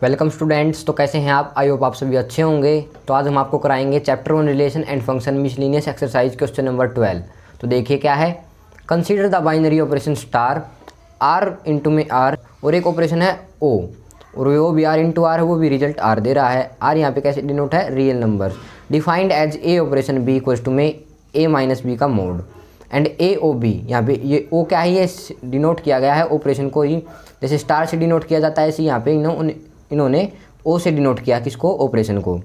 Welcome students. तो कैसे हैं आप? आई होप आप सभी अच्छे होंगे। तो आज हम आपको कराएंगे chapter 1 relation and function miscellaneous exercise question number 12। तो देखिए क्या है। Consider the binary operation star R into में आर, और एक ऑपरेशन है ओ, और वो भी आर इंटू आर है, वो भी रिजल्ट आर दे रहा है। आर यहाँ पे कैसे डिनोट है? Real number. Defined as a operation b equals to में ए माइनस बी का mod and a o b. यहाँ पे ये ओ क्या है? ये डिनोट किया गया है ऑपरेशन को ही, जैसे स्टार से डिनोट किया जाता है ऐसे यहाँ पे इन्होंने ओ से डिनोट किया किसको? ऑपरेशन को।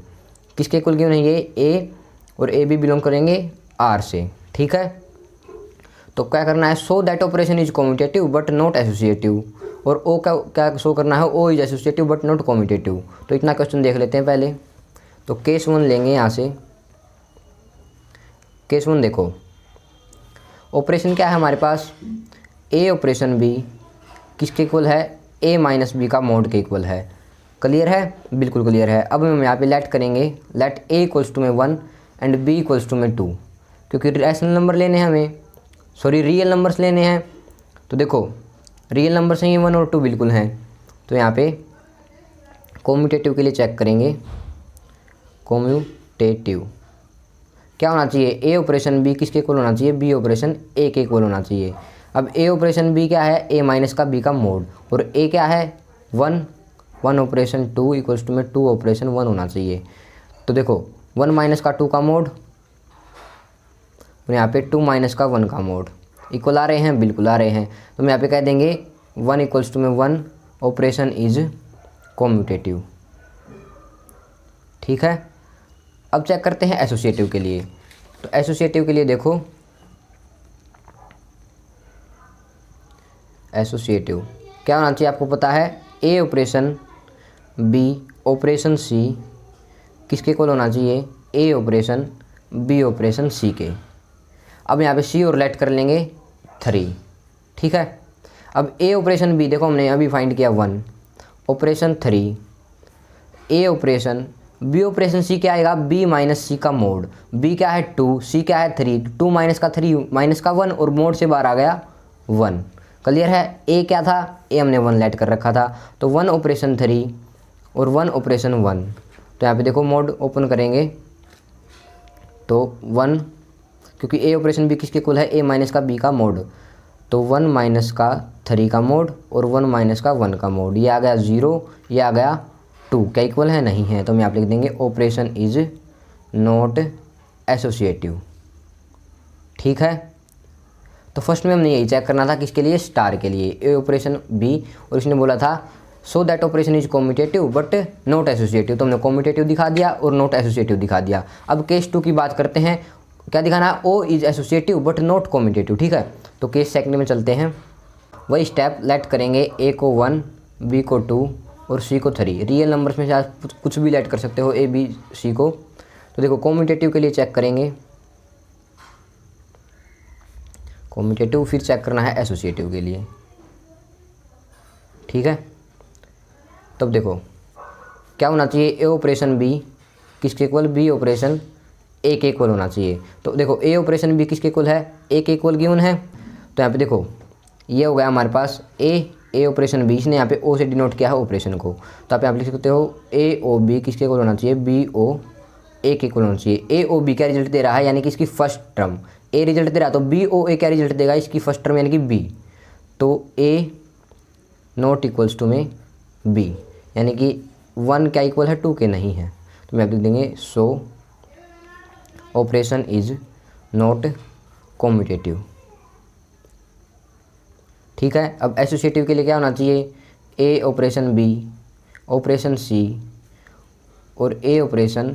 किसके इक्वल गिवन है ये? ए, और ए भी बिलोंग करेंगे आर से। ठीक है, तो क्या करना है? So that operation is commutative but not associative. और ओ क्या क्या शो करना है? O is associative but not commutative. तो इतना क्वेश्चन देख लेते हैं पहले। तो केस 1 लेंगे यहाँ से। केस 1 देखो, ऑपरेशन क्या है हमारे पास? ए ऑपरेशन बी किसके इक्वल है? ए माइनस बी का मोड के इक्वल है। क्लियर है? बिल्कुल क्लियर है। अब हम यहाँ पे लेट करेंगे, लेट ए इक्वल्स टू में 1 एंड बी इक्वल्स टू में 2, क्योंकि रैशनल नंबर लेने हैं हमें, सॉरी रियल नंबर्स लेने हैं। तो देखो रियल नंबर से ही 1 और 2 बिल्कुल हैं। तो यहाँ पे कॉम्यूटेटिव के लिए चेक करेंगे। कॉम्यूटेटिव क्या होना चाहिए? ए ऑपरेशन बी किसके इक्वल होना चाहिए? बी ऑपरेशन ए के इक्वल होना चाहिए। अब ए ऑपरेशन बी क्या है? ए माइनस का बी का मोड, और ए क्या है? 1 ऑपरेशन 2 इक्वल्स टू में 2 ऑपरेशन 1 होना चाहिए। तो देखो 1 माइनस का 2 का मोड, और यहाँ पे 2 माइनस का 1 का मोड इक्वल आ रहे हैं, बिल्कुल आ रहे हैं। तो हम यहाँ पे कह देंगे 1 इक्वल्स टू में 1 ऑपरेशन इज कॉम्यूटेटिव। ठीक है, अब चेक करते हैं एसोसिएटिव के लिए। तो एसोसिएटिव के लिए देखो, एसोसिएटिव क्या होना चाहिए आपको पता है? ए ऑपरेशन बी ऑपरेशन सी किसके इक्वल होना चाहिए? ए ऑपरेशन बी ऑपरेशन सी के। अब यहाँ पे सी और लेट कर लेंगे 3। ठीक है, अब ए ऑपरेशन बी देखो हमने अभी फाइंड किया 1 ऑपरेशन 3, ए ऑपरेशन बी ऑपरेशन सी क्या आएगा? बी माइनस सी का मोड। बी क्या है? 2, सी क्या है? 3, 2 माइनस का 3 माइनस का 1, और मोड से बाहर आ गया 1। क्लियर है? ए क्या था? ए हमने 1 लेट कर रखा था। तो 1 ऑपरेशन 3 और 1 ऑपरेशन 1। तो यहाँ पे देखो मोड ओपन करेंगे तो 1, क्योंकि ए ऑपरेशन बी किसके इक्वल है? ए माइनस का बी का मोड। तो 1 माइनस का 3 का मोड और 1 माइनस का 1 का मोड, ये आ गया 0, ये आ गया 2। क्या इक्वल है? नहीं है। तो हम यहाँ पे लिख देंगे ऑपरेशन इज नॉट एसोसिएटिव। ठीक है, तो फर्स्ट में हमने यही चेक करना था किसके लिए? स्टार के लिए। ए ऑपरेशन बी, और इसने बोला था सो that operation is commutative but not associative. तो हमने कॉम्यूटेटिव दिखा दिया और नॉट एसोसिएटिव दिखा दिया। अब केस 2 की बात करते हैं। क्या दिखाना है? O is associative but not commutative. ठीक है, तो केस सेकंड में चलते हैं। वही स्टेप लेट करेंगे, ए को 1 बी को 2 और सी को 3। रियल नंबर्स में से आप कुछ भी लेट कर सकते हो, ए बी सी को। तो देखो कॉम्यूटेटिव के लिए चेक करेंगे कॉम्यूटेटिव, फिर चेक करना है एसोसिएटिव के लिए। ठीक है, तब देखो क्या होना चाहिए? ए ऑपरेशन बी किसके इक्वल? बी ऑपरेशन ए के इक्वल होना चाहिए। तो देखो ए ऑपरेशन बी किसके इक्वल है? ए के इक्वल गिवन है। तो यहाँ पे देखो ये हो गया हमारे पास ए ऑपरेशन बी, इसने यहाँ पे ओ से डिनोट किया है ऑपरेशन को। तो आप यहाँ पे लिख सकते हो ए ओ बी किसके इक्वल होना चाहिए? बी ओ ए के इक्वल होना चाहिए। ए ओ बी क्या रिजल्ट दे रहा है? यानी कि इसकी फर्स्ट टर्म। ए रिजल्ट दे रहा है तो बी ओ ए क्या रिजल्ट देगा? इसकी फर्स्ट टर्म यानी कि बी। तो ए नॉट इक्वल्स टू में बी, यानी कि 1 क्या इक्वल है? 2 के नहीं है। तो मैं लिख देंगे सो ऑपरेशन इज नॉट कॉम्यूटेटिव। ठीक है, अब एसोसिएटिव के लिए क्या होना चाहिए? ए ऑपरेशन बी ऑपरेशन सी और ए operation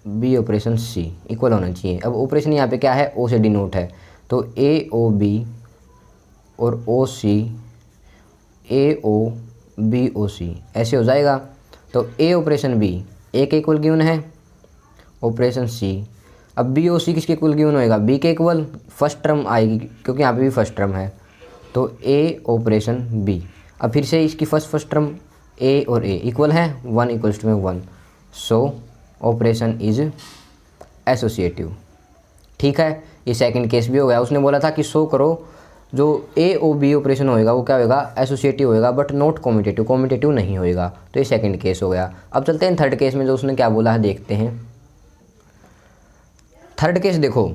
b operation c equal होना चाहिए। अब ऑपरेशन यहाँ पे क्या है? ओ से डिनोट है। तो ए ओ बी और ओ सी, ए ओ बी ओ सी ऐसे हो जाएगा। तो ए ऑपरेशन बी ए के इक्वल गिवन है, ऑपरेशन सी। अब बी ओ सी किसके इक्वल गिवन होएगा? बी के इक्वल, फर्स्ट टर्म आएगी क्योंकि यहाँ पे भी फर्स्ट टर्म है। तो ए ऑपरेशन बी, अब फिर से इसकी फर्स्ट टर्म ए और ए इक्वल है, 1 इक्वल्स टू में 1। सो ऑपरेशन इज एसोसिएटिव। ठीक है, ये सेकंड केस भी हो गया। उसने बोला था कि शो करो जो ए ओ बी ऑपरेशन होएगा वो क्या होएगा, एसोसिएटिव होएगा बट नॉट कॉम्यूटेटिव, कॉम्यूटेटिव नहीं होएगा। तो ये सेकंड केस हो गया। अब चलते हैं थर्ड केस में, जो उसने क्या बोला है देखते हैं। थर्ड केस देखो,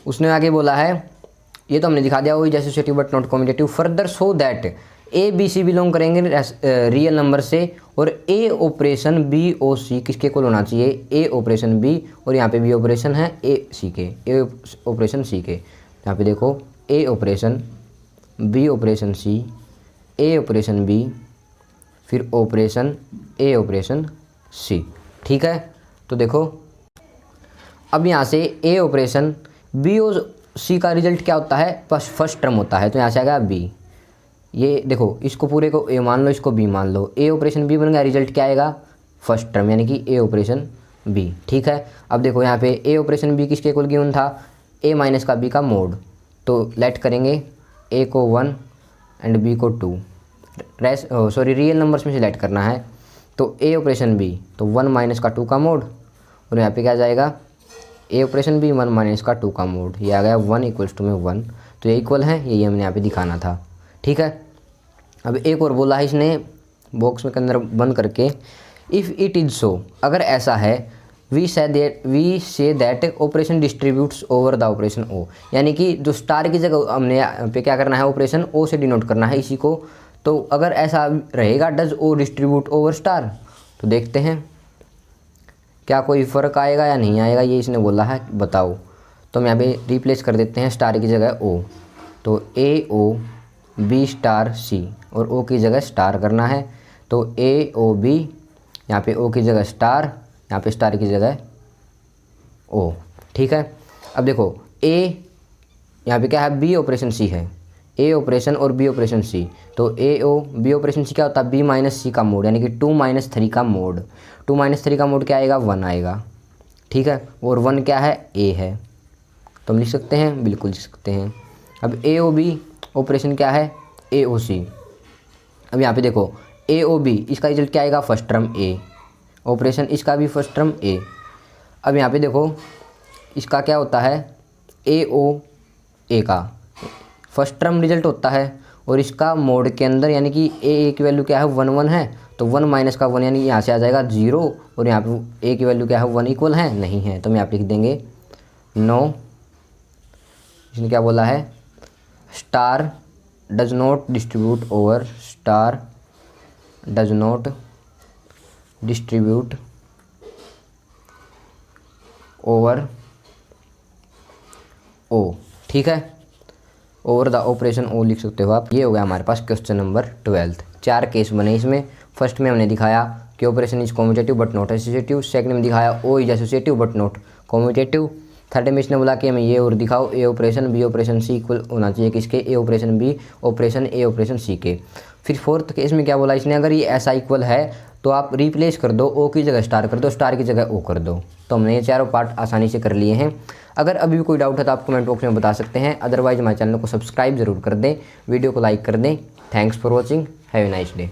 उसने आगे बोला है, ये तो हमने दिखा दिया, वो is associative but not commutative further so that a b c belong करेंगे रियल नंबर से, और ए ऑपरेशन बी ओ सी किसके इक्वल होना चाहिए, ए ऑपरेशन बी, और यहाँ पे बी ऑपरेशन है ए सी के, ए ऑपरेशन सी के। यहाँ पे देखो ए ऑपरेशन बी ऑपरेशन सी, ए ऑपरेशन बी, फिर ऑपरेशन ए ऑपरेशन सी। ठीक है, तो देखो अब यहाँ से ए ऑपरेशन बी और सी का रिजल्ट क्या होता है, फर्स्ट टर्म होता है, तो यहाँ से आएगा बी। ये देखो इसको पूरे को ए मान लो, इसको बी मान लो, ए ऑपरेशन बी बन गया, रिजल्ट क्या आएगा, फर्स्ट टर्म यानी कि ए ऑपरेशन बी। ठीक है, अब देखो यहाँ पे ए ऑपरेशन बी किसके इक्वल गिवन था, ए माइनस का बी का मोड, तो लेट करेंगे ए को 1 एंड बी को 2, रियल नंबर्स में सिलेक्ट करना है। तो ए ऑपरेशन बी तो 1 माइनस का 2 का मोड, और यहाँ पे क्या जाएगा ए ऑपरेशन बी 1 माइनस का 2 का मोड, ये आ गया 1 इक्वल्स टू में 1, तो ये इक्वल है, यही हमने यहाँ पे दिखाना था। ठीक है, अब एक और बोला है इसने बॉक्स में के अंदर बंद करके, इफ़ इट इज़ सो, अगर ऐसा है, we say that operation distributes over the operation O, यानी कि जो स्टार की जगह हमने यहाँ पे क्या करना है, ऑपरेशन ओ से डिनोट करना है इसी को। तो अगर ऐसा रहेगा, does o distribute over star, तो देखते हैं क्या कोई फ़र्क आएगा या नहीं आएगा, ये इसने बोला है बताओ। तो हम यहाँ पे रिप्लेस कर देते हैं स्टार की जगह ओ, तो ए ओ बी स्टार सी, और ओ की जगह स्टार करना है, तो ए ओ बी, यहाँ पे ओ की जगह स्टार, यहाँ पे स्टार की जगह ओ। ठीक है, अब देखो ए यहाँ पे क्या है, बी ऑपरेशन सी है, ए ऑपरेशन और बी ऑपरेशन सी, तो ए ओ बी ऑपरेशन सी क्या होता है, बी माइनस सी का मोड, यानी कि 2 माइनस 3 का मोड, 2 माइनस 3 का मोड क्या आएगा, 1 आएगा। ठीक है, और 1 क्या है, ए है, तो हम लिख सकते हैं, बिल्कुल लिख सकते हैं। अब ए ओ बी ऑपरेशन क्या है, ए ओ सी, अब यहाँ पे देखो ए ओ बी, इसका रिजल्ट क्या आएगा, फर्स्ट टर्म ए, ऑपरेशन इसका भी फर्स्ट टर्म ए। अब यहाँ पे देखो इसका क्या होता है, ए ओ ए का फर्स्ट टर्म रिजल्ट होता है, और इसका मोड के अंदर यानी कि ए की वैल्यू क्या है, 1 1 है, तो 1 माइनस का 1 यानी यहाँ से आ जाएगा 0, और यहाँ पे ए की वैल्यू क्या है, 1 इक्वल है, नहीं है, तो हम यहाँ पे लिख देंगे नो। इसने क्या बोला है, star does not distribute over, star does not distribute over O. ठीक है, ओवर द ऑपरेशन ओ लिख सकते हो आप। ये हो गया हमारे पास क्वेश्चन नंबर 12। 4 केस बने इसमें। फर्स्ट में हमने दिखाया कि operation is commutative but not associative, second में दिखाया o is associative but not commutative, third में इसने बोला कि हमें ये और दिखाओ, a operation b operation c equal होना चाहिए किसके, a operation b operation a operation c के। फिर फोर्थ केस में क्या बोला इसने, अगर ये ऐसा इक्वल है तो आप रिप्लेस कर दो, ओ की जगह स्टार कर दो, स्टार की जगह ओ कर दो। तो हमने ये चारों पार्ट आसानी से कर लिए हैं। अगर अभी भी कोई डाउट है तो आप कमेंट बॉक्स में बता सकते हैं, अदरवाइज हमारे चैनल को सब्सक्राइब जरूर कर दें, वीडियो को लाइक कर दें। Thanks for watching, have a nice day.